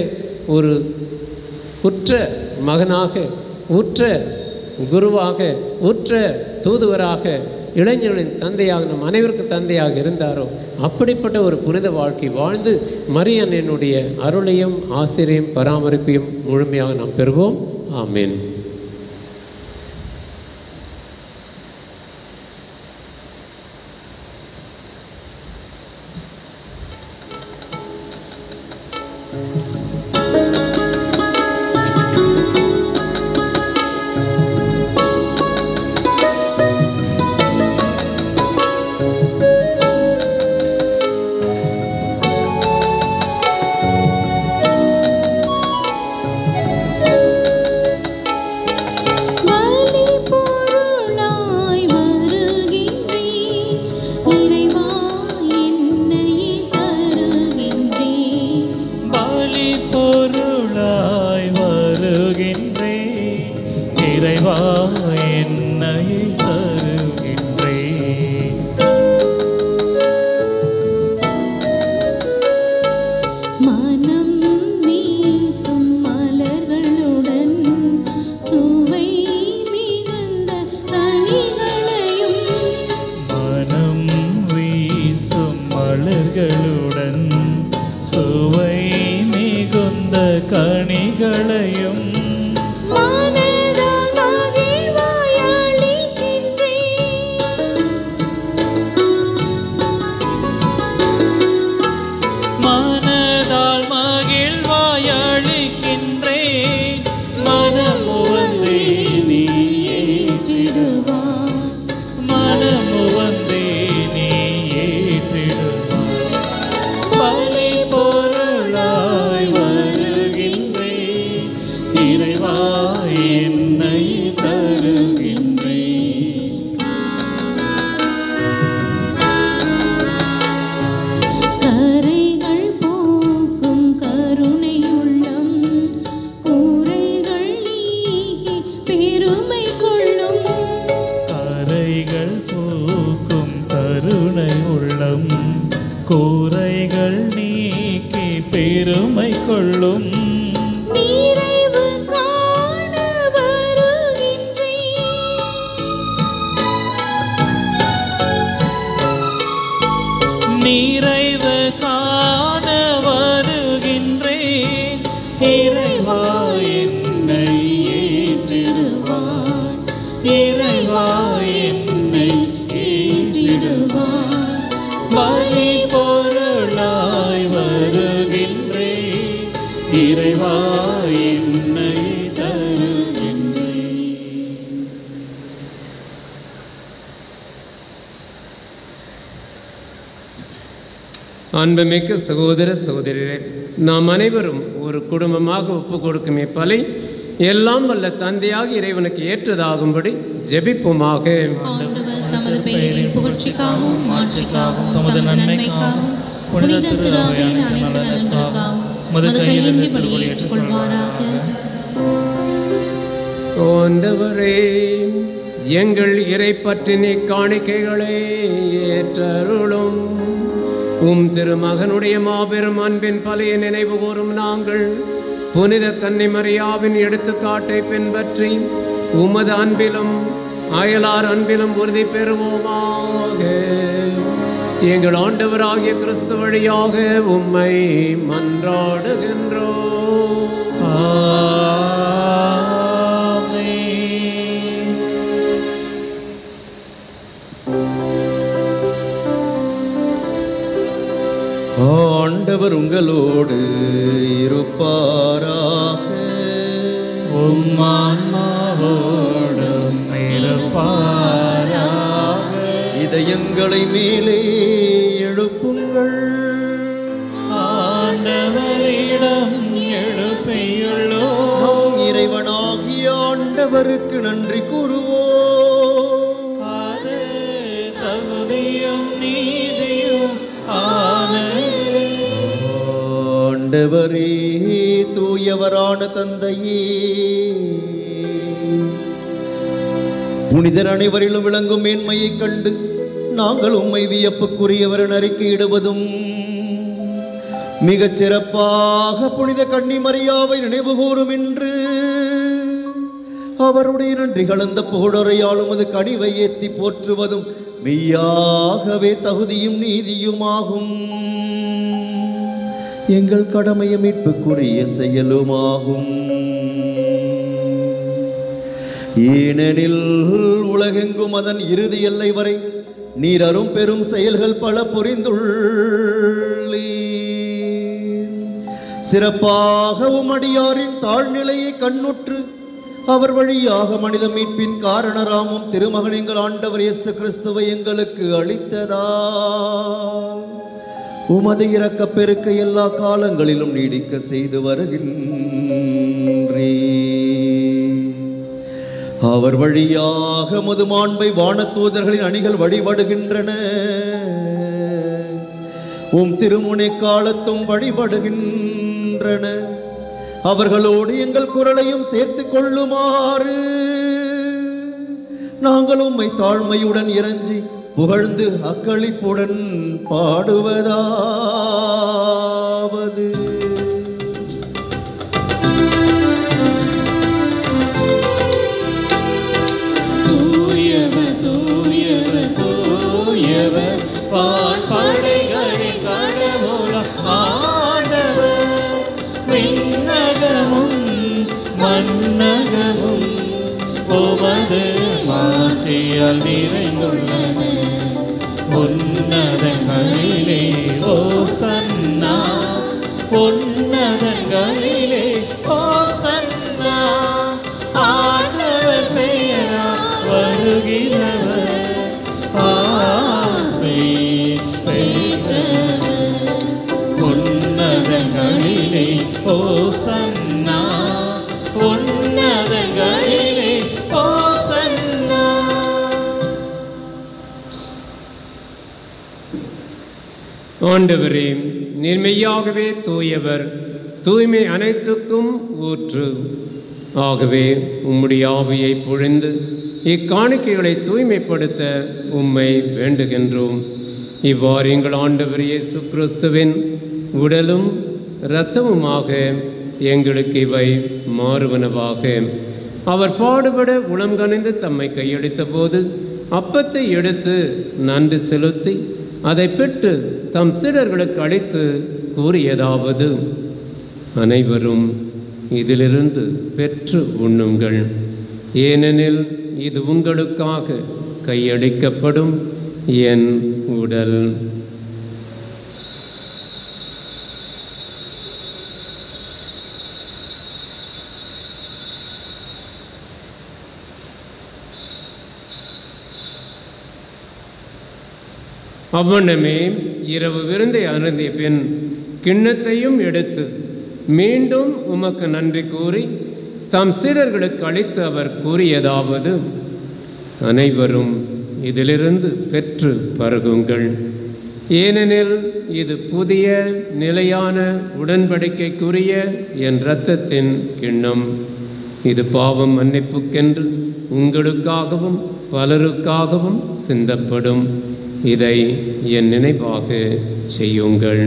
ஒரு உற்ற மகனாக, உற்ற குருவாக, உற்ற தூதுவராக, இளைஞர்களின் தந்தையாக, நம் அனைவருக்கும் தந்தையாக இருந்தாரோ அப்படிப்பட்ட ஒரு புனித வாழ்க்கை வாழ்ந்து மரியன்னையினுடைய அருளையும் ஆசிரியையும் பராமரிப்பையும் முழுமையாக நாம் பெறுவோம். ஆமீன். கனிகளையும் மனதால் மகிழ்வாய் அளிக்கின்றேன். பெருமை கொள்ளும். நிறைவு காண வருகின்றேன். நிறைவு காண வருகின்றேன். இறைவா என்னை ஏற்றிடுவார். இறைவா என்னை ஏற்றிடுவார். பலி பொருளாய் வருகின்றேன். இறைவா என்னை தருகின்றேன். அன்புமிக்க சகோதர சகோதரரே, நாம் அனைவரும் ஒரு குடும்பமாக ஒப்பு கொடுக்கும் இப்பலி எல்லாம் வல்ல தந்தையாக இறைவனுக்கு ஏற்றதாகும்படி ஜெபிப்போமாக. ஆண்டவர் தமது பெயரின் புகழ்ச்சிக்காகவும் மாட்சிக்காகவும் தமது நன்மைக்காகவும் புனித திரு அவையின் அனைத்து நலன்களுக்காகவும் மது கையிலிருந்து பலியை ஏற்றுக்கொள்வாராக. ஆண்டவரே, எங்கள் இறைப்பற்றினை காணிக்கைகளை ஏற்றருளும். உம் திருமகனுடைய மாபெரும் அன்பின் பலியை நினைவு கூறும் நாங்கள் புனித கன்னிமரியாவின் எடுத்துக்காட்டை பின்பற்றி உமது அன்பிலும் அயலார் அன்பிலும் உறுதி பெறுவோமாக. எங்கள் ஆண்டவராகிய கிறிஸ்து வழியாக உம்மை மன்றாடுகின்றோம். ஆமென். ஆண்டவர் உங்களோடு இருப்பாராக. உம் ஆன்மாவோடும் இருப்பாராக. இதயங்களை மேலே எழுப்புங்கள். ஆண்டவரிடம் எழுப்பியுள்ளோம். நம் இறைவனாகிய ஆண்டவருக்கு நன்றி கூறுவோம். அது தகுதியும் நீதியும் ஆனது. ஆண்டவரே, தூயவரான தந்தையே, புனிதர் அனைவரிலும் விளங்கும் மேன்மையைக் கண்டு நாங்கள் உம்மை வியப்புக்குரியவர் என அறிக்கையிடுவதும், மிகச் சிறப்பாக புனித கன்னிமரியாவை நினைவு கூறும் என்று அவருடைய நன்றி கலந்த புகழுரையாலும் அது கனிவை ஏத்தி போற்றுவதும் மெய்யாகவே தகுதியும் நீதியுமாகும். எங்கள் கடமையை மீட்புக்குரிய செயலுமாகும். ஏனெனில் உலகெங்கும் அதன் இறுதி எல்லை வரை நீர் அரும் பெரும் செயல்கள் பல புரிந்துள்ளீர். சிறப்பாகவும் அடியாரின் தாழ்நிலையை கண்ணுற்று அவர் வழியாக மனித மீட்பின் காரணராமும் திருமகன் எங்கள் ஆண்டவர் இயேசு கிறிஸ்துவை எங்களுக்கு அளித்ததால் உமது இரக்கப் பெருக்க எல்லா காலங்களிலும் நீடிக்க செய்து வருகின்றீர். அவர் வழியாக மது மாண்பை வானதூதர்களின் அணிகள் வழிபடுகின்றன. உம் திருமுனை காலத்தும் வழிபடுகின்றன. அவர்களோடு எங்கள் குரலையும் சேர்த்து கொள்ளுமாறு நாங்கள் உம்மை தாழ்மையுடன் இறைஞ்சி புகழ்ந்து அக்களிப்புடன் பாடுவதாவது. தூயவர் தூயவர் தூயவர் வான்படைகளின் கடவுளாம் ஆண்டவர். விண்ணகமும் மண்ணகமும் உமது மாட்சியால் நிறைந்துள்ளன. உன்னதங்களிலே ஓசன்னா, உன்னதங்களிலே ஓசன்னா. ஆண்டவர் பெயரால் வருகிறவர் ஆசி பெற்றவர். உன்னதங்களிலே ஓசன்னா, உன்னதங்களிலே ஓசன்னா. ஆண்டவரே, நீர் மெய்யாகவே தூயவர், தூய்மை அனைத்துக்கும் ஊற்று. ஆகவே உம்முடைய ஆவியை பொழிந்து இக்காணிக்கைகளை தூய்மைப்படுத்த உம்மை வேண்டுகின்றோம். இவ்வாறு எங்கள் ஆண்டவர் இயேசு கிறிஸ்துவின் உடலும் இரத்தமுமாக எங்களுக்கு இவை மாறுவனவாக. அவர் பாடுபட உளம் கனிந்து தம்மை கையளித்த போது அப்பத்தை எடுத்து நன்றி செலுத்தி அதை பெற்று தம் சீடர்களுக்கு அளித்து கூறியதாவது: அனைவரும் இதிலிருந்து பெற்று உண்ணுங்கள், ஏனெனில் இது உங்களுக்காக கையளிக்கப்படும் என் உடல். அவ்வண்ணமே இரவு விருந்தை அருந்திய பின் கிண்ணத்தையும் எடுத்து மீண்டும் உமக்கு நன்றி கூறி தம் சீடர்களுக்கு அளித்து அவர் கூறியதாவது: அனைவரும் இதிலிருந்து பெற்று பருகுங்கள், ஏனெனில் இது புதிய நிலையான உடன்படிக்கைக்குரிய என் இரத்தத்தின் கிண்ணம். இது பாவம் மன்னிப்புக்கென்று உங்களுக்காகவும் பலருக்காகவும் சிந்தப்படும். இதை என் நினைவாக செய்யுங்கள்.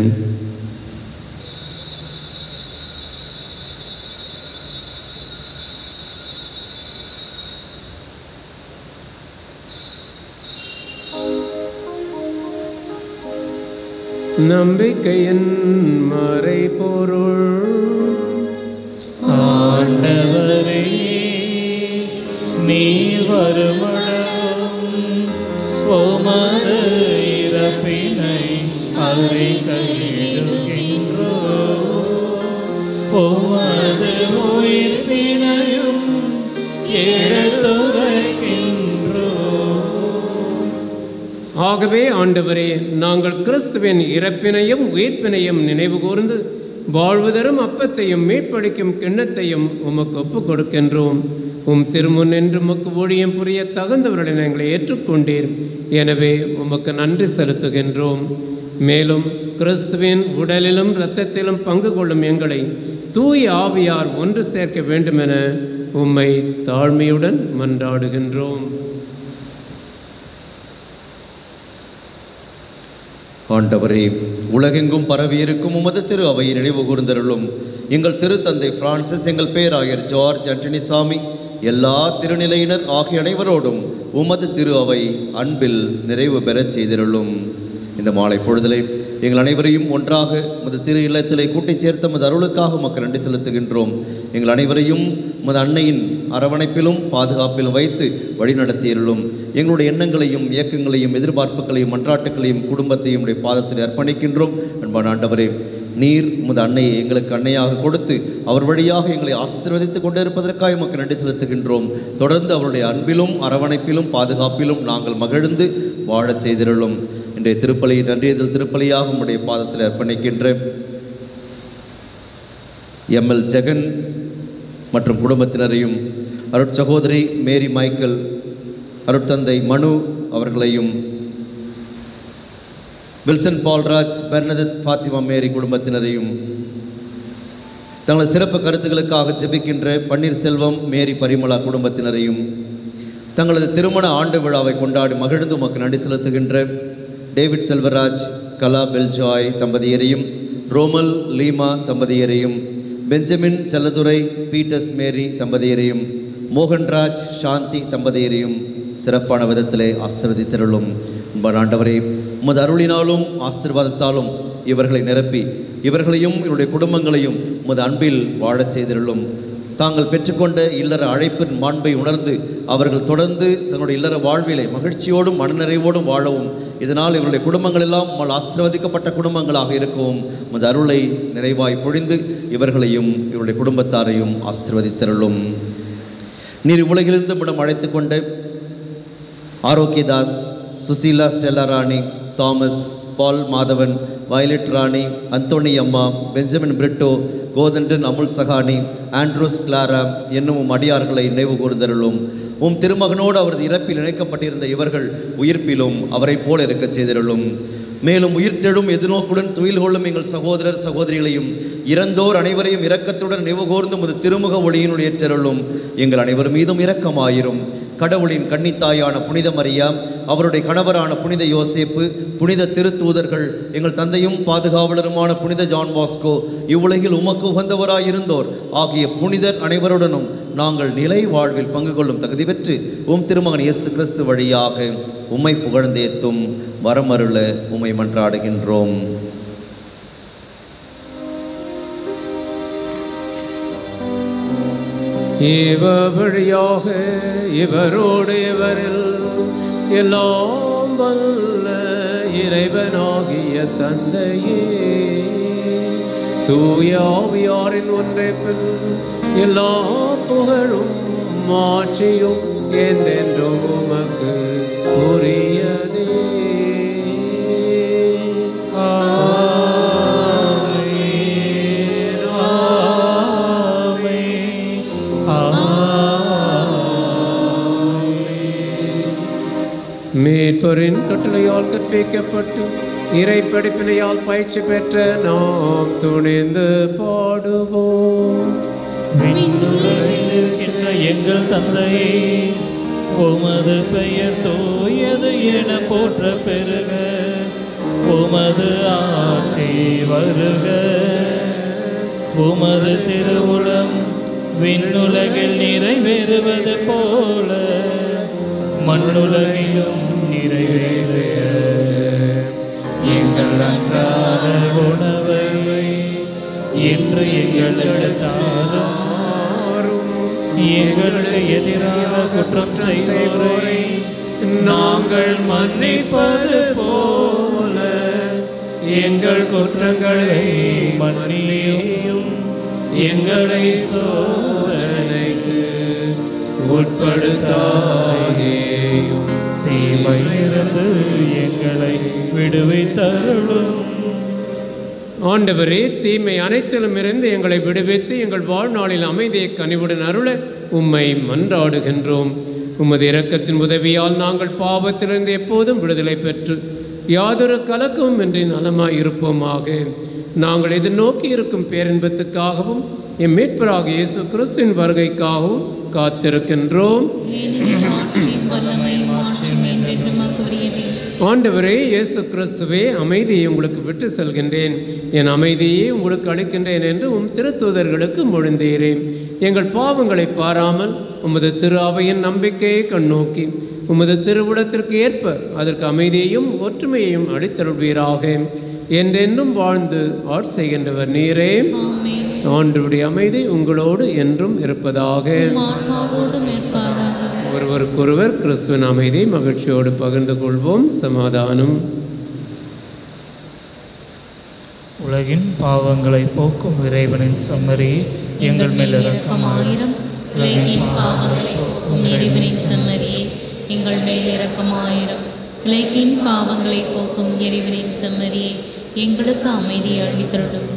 நம்பிக்கையின் மறைபொருள். ஆண்டவரே, நீர் வருமளவும் உமது இறப்பினை அறிக்கையிடுகின்றோம், உமது உயிர்ப்பினையும் எடுத்துரைக்கின்றோம். ஆகவே ஆண்டவரே, நாங்கள் கிறிஸ்துவின் இறப்பினையும் உயிர்ப்பினையும் நினைவு கூர்ந்து வாழ்வுதரும் அப்பத்தையும் மீட்பளிக்கும் கிண்ணத்தையும் உமக்கு ஒப்புக் கொடுக்கின்றோம். உம் திருமுன் என்று உமக்கு ஊழியம் புரிய தகுந்தவர்களை எங்களை ஏற்றுக்கொண்டீர். எனவே உமக்கு நன்றி செலுத்துகின்றோம். மேலும் கிறிஸ்துவின் உடலிலும் இரத்தத்திலும் பங்கு கொள்ளும் எங்களை தூய ஆவியார் ஒன்று சேர்க்க வேண்டுமென உம்மை தாழ்மையுடன் மன்றாடுகின்றோம். ஆண்டவரே, உலகெங்கும் பரவியிருக்கும் உமது திரு அவையை நினைவு கூர்ந்தருளும். எங்கள் திருத்தந்தை பிரான்சிஸ், எங்கள் பேராயர் ஜார்ஜ் அண்டனிசாமி, எல்லா திருநிலையினர் ஆகிய அனைவரோடும் உமது திரு அவை அன்பில் நிறைவு பெறச் செய்திருளும். இந்த மாலை பொழுதிலே எங்கள் அனைவரையும் ஒன்றாக உமது திரு இல்லத்திலே கூட்டிச் சேர்த்த உமது அருளுக்காக உமக்கு நன்றி செலுத்துகின்றோம். எங்கள் அனைவரையும் உமது அன்னையின் அரவணைப்பிலும் பாதுகாப்பிலும் வைத்து வழிநடத்தியிருளும். எங்களுடைய எண்ணங்களையும் இயக்கங்களையும் எதிர்பார்ப்புகளையும் மன்றாட்டுகளையும் குடும்பத்தையும் உடைய பாதத்தில் அர்ப்பணிக்கின்றோம். அன்பான ஆண்டவரே, நீர் உமது அன்னையை எங்களுக்கு அன்னையாக கொடுத்து அவர் வழியாக எங்களை ஆசீர்வதித்து கொண்டிருப்பதற்காக உமக்கு நன்றி செலுத்துகின்றோம். தொடர்ந்து அவருடைய அன்பிலும் அரவணைப்பிலும் பாதுகாப்பிலும் நாங்கள் மகிழ்ந்து வாழச் செய்திருளும். இன்றைய திருப்பலி நன்றியதில் திருப்பலியாக உம்முடைய பாதத்தில் அர்ப்பணிக்கின்ற எம்எல் ஜெகன் மற்றும் குடும்பத்தினரையும், அருட்சகோதரி மேரி மைக்கேல், அருட்தந்தை மனு அவர்களையும், வில்சன் பால்ராஜ், பெர்னதத் ஃபாத்திமா மேரி குடும்பத்தினரையும், தங்களது சிறப்பு கருத்துக்களுக்காக ஜெபிக்கின்ற பன்னீர்செல்வம் மேரி பரிமளா குடும்பத்தினரையும், தங்களது திருமண ஆண்டு விழாவை கொண்டாடி மகிழ்ந்து உமக்கு நன்றி செலுத்துகின்ற டேவிட் செல்வராஜ், கலா பெல்ஜாய் தம்பதியரையும், ரோமல் லீமா தம்பதியரையும், பெஞ்சமின் செல்லதுரை பீட்டர்ஸ் மேரி தம்பதியரையும், மோகன்ராஜ் சாந்தி தம்பதியரையும் சிறப்பான விதத்திலே ஆசீர்வதித்தருளும். ஆண்டவரே, உமது அருளினாலும் ஆசீர்வாதத்தாலும் இவர்களை நிரப்பி இவர்களையும் இவருடைய குடும்பங்களையும் உமது அன்பில் வாழச் செய்திருளும். தாங்கள் பெற்றுக்கொண்ட இல்லற அழைப்பின் மாண்பை உணர்ந்து அவர்கள் தொடர்ந்து தங்களுடைய இல்லற வாழ்விலை மகிழ்ச்சியோடும் மனநிறைவோடும் வாழவும், இதனால் இவருடைய குடும்பங்கள் எல்லாம் உம்மால் ஆசீர்வதிக்கப்பட்ட குடும்பங்களாக இருக்கவும் உமது அருளை நிறைவாய் பொழிந்து இவர்களையும் இவருடைய குடும்பத்தாரையும் ஆசீர்வதித்தருளும். நீர் உலகிலிருந்து நம்மிடம் அழைத்து கொண்ட Arokiyadas, Susheela Stella Rani, Thomas, Paul Madhavan, Violet Rani, Anthony அம்மா, Benjamin Britto, Kothandan Amul Sahani, Andrews Clara என்னும் அடியார்களை நினைவு கூர்ந்தருளும். உம் திருமகனோடு அவரது இறப்பில் இணைக்கப்பட்டிருந்த இவர்கள் உயிர்ப்பிலும் அவரை போல இருக்க செய்திருளும். மேலும் உயிர்த்தெழும் எதிர்நோக்குடன் துயில் கொள்ளும் எங்கள் சகோதரர் சகோதரிகளையும் இறந்தோர் அனைவரையும் இரக்கத்துடன் நினைவு கூர்ந்து உமது திருமுக ஒளியினுள் ஏற்றருளும். எங்கள் அனைவர் மீதும் இரக்கமாயிரும். கடவுளின் கன்னித்தாயான புனித மரியா, அவருடைய கணவரான புனித யோசேப்பு, புனித திருத்தூதர்கள், எங்கள் தந்தையும் பாதுகாவலருமான புனித ஜான் பாஸ்கோ, இவ்வுலகில் உமக்கு உகந்தவராயிருந்தோர் ஆகிய புனிதர் அனைவருடனும் நாங்கள் நிலை வாழ்வில் பங்கு கொள்ளும் தகுதி பெற்று திருமகன் இயேசு கிறிஸ்து வழியாக உம்மை புகழ்ந்தேத்தும் வரமருள உம்மை மன்றாடுகின்றோம். இவர் வழியாக இவரோடு இவரில் எல்லாம் வல்ல இறைவனாகிய தந்தையே, தூய ஆவியாரின் ஒன்றைப்பில் எல்லா புகழும் மாட்சியும் என்றென்றும் உமக்கு உரியதே. மீட்பரின் கட்டளையால் கற்பிக்கப்பட்டு இறை படிப்பினையால் பயிற்சி பெற்ற நாம் துணிந்து பாடுவோம். விண்ணுலகில் இருக்கின்ற எங்கள் தந்தையே, உமது பெயர் தூயது என போற்ற பெருக, உமது ஆட்சி வருக, உமது திருவுளம் விண்ணுலகில் நிறைவேறுவது போல மண்ணுலகிலும் நிறைவேறுக. எங்கள் அன்றாட உணவை இன்று எங்களுக்கு தாரும். எங்களுக்கு எதிராக குற்றம் செய்வோரை நாங்கள் மன்னிப்பது போல எங்கள் குற்றங்களை மன்னியும். எங்களை சோதனைக்கு உட்படுத்தாதேயும், தீமையிலிருந்து எங்களை விடுவித்தருளும். ஆண்டவரே, தீமை அனைத்திலும் இருந்து எங்களை விடுவித்து எங்கள் வாழ்நாளில் அமைதியை கனிவுடன் அருள உம்மை மன்றாடுகின்றோம். உமது இரக்கத்தின் உதவியால் நாங்கள் பாவத்திலிருந்து எப்போதும் விடுதலை பெற்று யாதொரு கலக்கமும் இன்றி நலமாய் இருப்போமாக. நாங்கள் எதிர்நோக்கி இருக்கும் பேரின்பத்துக்காகவும் எம் மீட்பராக இயேசு கிறிஸ்துவின் வருகைக்காகவும் காத்திருக்கின்றோம். ஆண்டவரே இயேசு கிறிஸ்துவே, அமைதியை உங்களுக்கு விட்டு செல்கின்றேன், என் அமைதியை உங்களுக்கு அளிக்கின்றேன் என்று திருத்தூதர்களுக்கு மொழிந்தீரேன். எங்கள் பாவங்களை பாராமல் உமது திரு அவையின் நம்பிக்கையை கண்ணோக்கி உமது திருவுளத்திற்கு ஏற்ப அதற்கு அமைதியையும் ஒற்றுமையையும் அளித்தருள்வீராக. என்றென்றும் வாழ்ந்து ஆட்சி செய்கின்றவர் நீரே. ஆண்டவருடைய அமைதி உங்களோடு என்றும் இருப்பதாக. ஒருவருக்கொருவர் கிறிஸ்துவின் அமைதி மகிழ்ச்சியோடு பகிர்ந்து கொள்வோம். சமாதானம். உலகின் பாவங்களை போக்கும் இறைவனின் செம்மறி, எங்கள் மேல் இரக்கமாயிரம். உலகின் பாவங்களை போக்கும் இறைவனின் செம்மறியே, எங்கள் மேல் இரக்கமாயிரம். உலகின் பாவங்களை போக்கும் இறைவனின் செம்மறியே, எங்களுக்கு அமைதி அளித்தருளும்.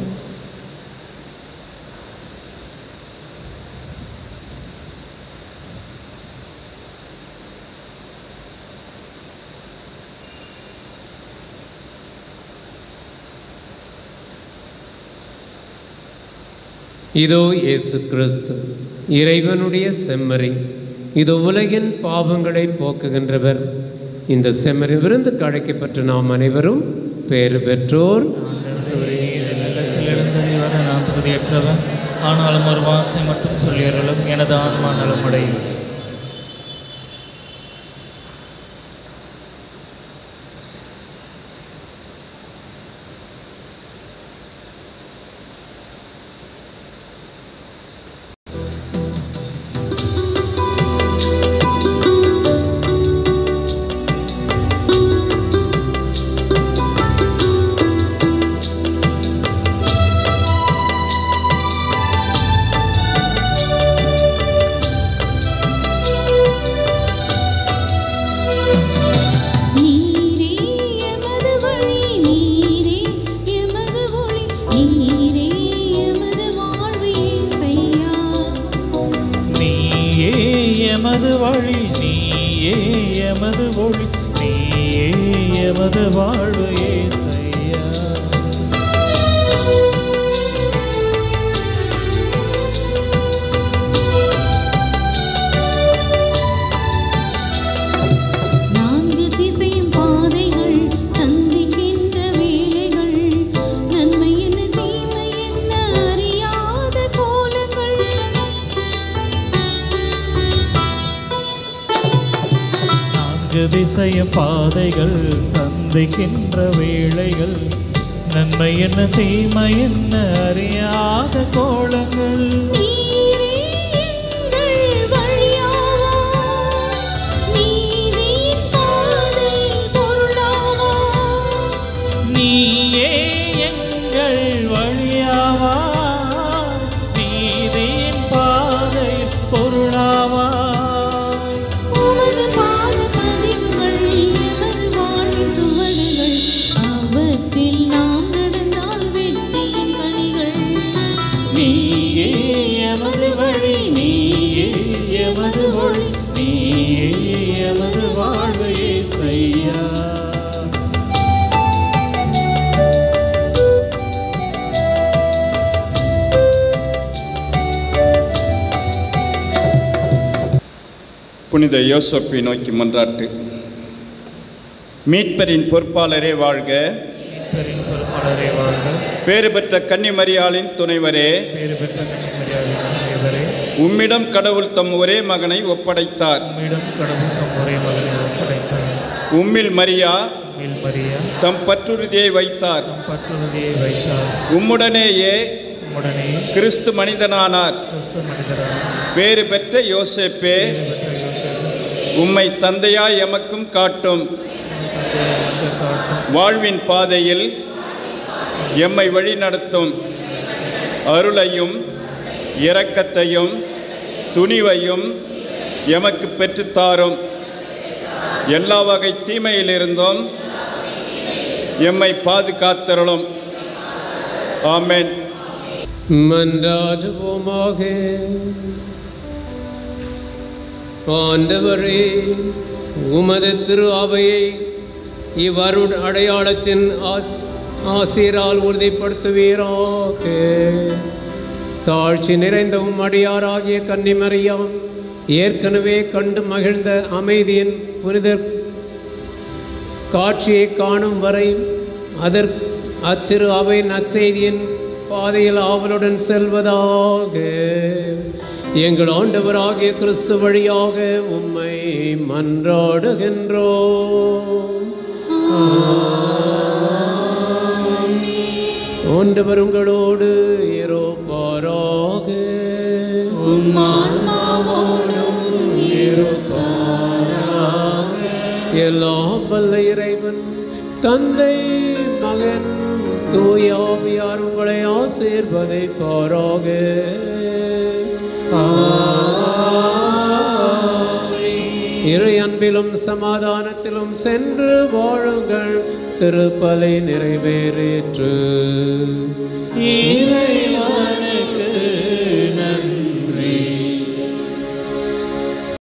இதோ இயேசு கிறிஸ்து இறைவனுடைய செம்மறி, இதோ உலகின் பாவங்களை போக்குகின்றவர். இந்த செம்மறி விருந்துக்கு அழைக்கப்பட்ட நாம் அனைவரும் பேறு பெற்றோர். நிலத்திலிருந்து வர நான் தகுதியற்றவன், ஆனாலும் ஒரு வார்த்தை மட்டும் சொல்லியருளும், எனது ஆன்மா நலமடையும். அதிசயம் பாதைகள் சந்திக்கின்ற வேளைகள், நன்மை என்ன தீமை என்ன அறியாத கோலங்கள். நீரே எங்கள் வழியாவார், நீதியின் பாதையில் பொருளாவார். நீயே எங்கள் வழியாவாய், நீதியின் பாதையில் பொருளாவாய். உமது பாத பதிவுகள் எமது வாழ்வின் சுவடுகள், அவற்றில் நாம் நடந்தால் வெற்றியின் கனிகள். நீயே எமது வழி, நீயே எமது ஒளி, நீயே எமது வாழ்வு இயேசையா. புனித யோசப்பை நோக்கி மன்றாட்டு. மீட்பரின் பொறுப்பாளரே வாழ்க, மீட்பரின் பொறுப்பாளரே வாழ்க, பேறு பெற்ற கன்னிமரியாளின் துணைவரே, பேறு பெற்ற கன்னிமரியாளின் துணைவரே, உம்மிடம் கடவுள் தம் ஒரே மகனை ஒப்படைத்தார். உம்மிடம் கடவுள் தம் ஒரே மகனை ஒப்படைத்தார். உம்மில் மரியா உம்மில் மரியா தம் பற்றுறுதியை வைத்தார். தம் பற்றுறுதியை வைத்தார். உம்முடனேயே உடனே கிறிஸ்து மனிதனானார். கிறிஸ்து மனிதரான பேறு பெற்ற யோசேப்பே, பேறு பெற்ற யோசேப்பு, உம்மை தந்தையாய் எமக்கும் காட்டும். தந்தையை மக்கள் காட்டும். வாழ்வின் பாதையில் எம்மை வழி நடத்தும். அருளையும் இரக்கத்தையும் துணிவையும் எமக்கு பெற்றுத்தாரும். எல்லா வகை தீமையிலிருந்தும் எம்மை பாதுகாத்தருளும். ஆமென். மன்றாடுவோமாக. ஆண்டவரே, உமது திரு அவையை இவ்வருட அடையாளத்தின் ஆசிரால் உறுதிப்படுத்துவீராக. தாழ்ச்சி நிறைந்த அடியாராகிய கன்னிமரியா ஏற்கனவே கண்டு மகிழ்ந்த அமைதியின் புனித காட்சியை காணும் வரை அத்திரு அவை நற்செய்தியின் பாதையில் ஆவலுடன் செல்வதாக. எங்கள் ஆண்டவராகிய கிறிஸ்து வழியாக உம்மை மன்றாடுகின்றோம். ஆண்டவர் உங்களோடு இருப்பாராக. எல்லாம் வல்ல இறைவன் தந்தை மகன் தூய ஆவியார் உங்களை ஆசீர்வதிப்பாராக. இறை அன்பிலும் சமாதானத்திலும் சென்று வாழுங்கள். திருப்பலி நிறைவேறிற்று. இறைவன்